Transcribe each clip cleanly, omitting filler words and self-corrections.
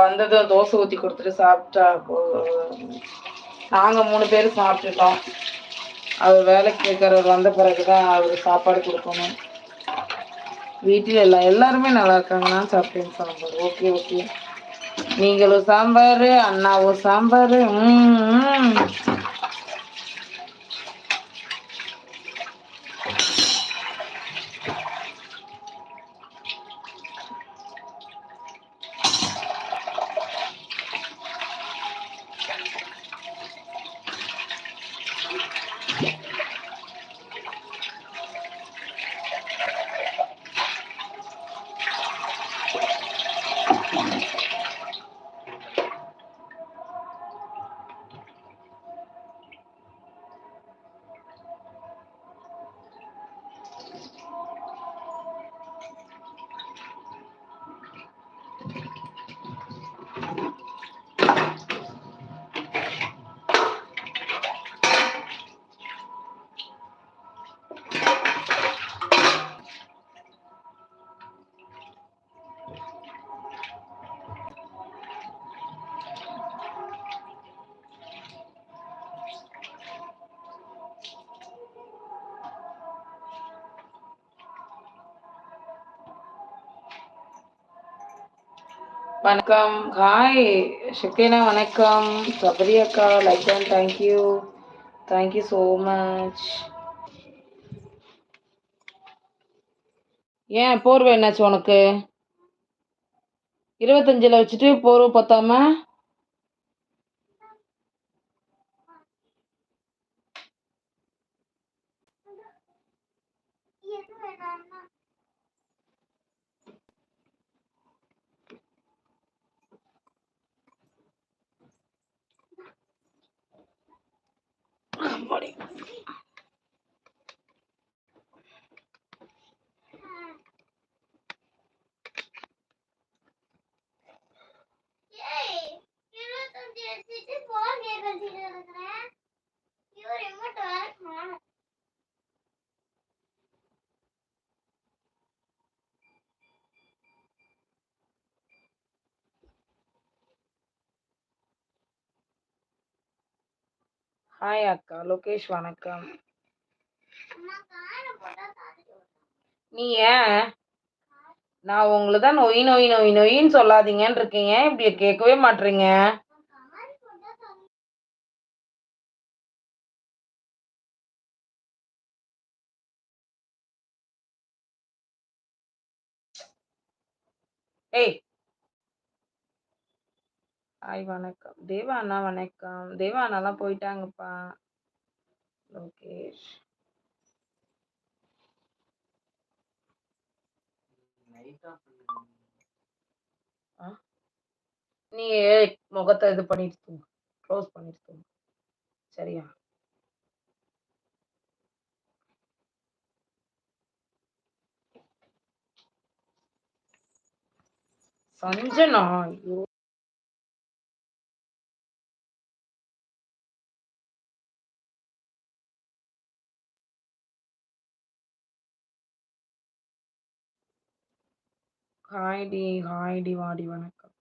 வந்ததும் தோசை ஊற்றி கொடுத்துட்டு சாப்பிட்டா நாங்கள் 3 பேரும் சாப்பிட்டுட்டோம். அவர் வேலைக்கு போய்க்கிறவர் வந்த பிறகு தான் அவர் சாப்பாடு கொடுக்கணும். வீட்டில் எல்லாருமே நல்லா இருக்காங்க. நான் சாப்பிட்டேன் சாம்பார். Okay okay. நீங்களும் சாம்பார், அண்ணாவும் சாம்பார். வணக்கம். ஹாய் ஷக்கீனா, வணக்கம். சபரி அக்கா, like and thank you so much. ஏன் போர்வை என்னாச்சு உனக்கு? 25ல் வச்சுட்டு போர்வை பத்தாம? ஹாய் அக்கா, லோகேஷ் வணக்கம். நீ ஏன் நான் உங்களை தான் நொயின்னு சொல்லாதீங்கன்னு இருக்கீங்க. இப்படி கேட்கவே மாட்டீங்க. ஏய், ஹாய் வணக்கம். தேவா அண்ணா வணக்கம். தேவா அண்ணாலாம் போயிட்டாங்கப்பா. லோகேஷ் நீ முகத்தை இது பண்ணிட்டு தூங்கு, க்ளோஸ் பண்ணிட்டு தூங்கு, சரியா? சஞ்சனா, ஐயோ ஹாய்டி வாடி வணக்கம்.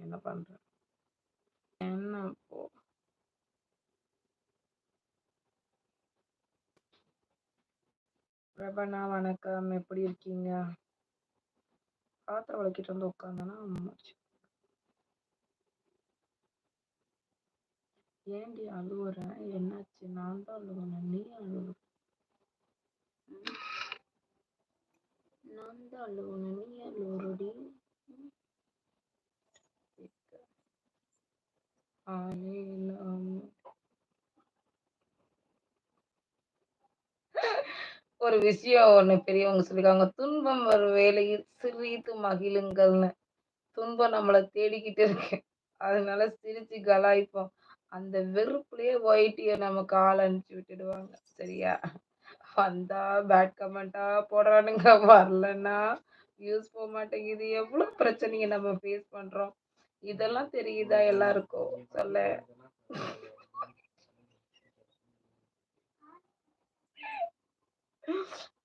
என்ன பண்ற? என்ன இப்போ பிரபனா வணக்கம். எப்படி இருக்கீங்க? பாத்திரம் வளர்க்கிட்டு வந்து உட்காந்தானா? ஏண்டி அழுவுற? என்னாச்சு? நான் தான் அழுவுறேன், நீ அழுவுற? நான் தான் அழுவுறேன், நீ அழுவுறடி? ஒரு விஷயம் ஒண்ணு பெரியவங்க சொல்லிருக்காங்க, துன்பம் வரும் வேளையில் சிரித்து மகிழுங்கள்னு. துன்பம் நம்மளை தேடிக்கிட்டு இருக்கு, அதனால சிரிச்சு கலாய்ப்போம். அந்த வெறுப்புலயே ஒயிட்டிய நமக்கு ஆள் அனுப்பிச்சு விட்டுடுவாங்க, சரியா? வந்தா பேட் கமெண்டா போடுறானுங்க, வரலன்னா வியூஸ் போக மாட்டேங்குது. எவ்வளவு பிரச்சனையை நம்ம ஃபேஸ் பண்றோம். இதெல்லாம் தெரியுதா எல்லாருக்கும்? சொல்ல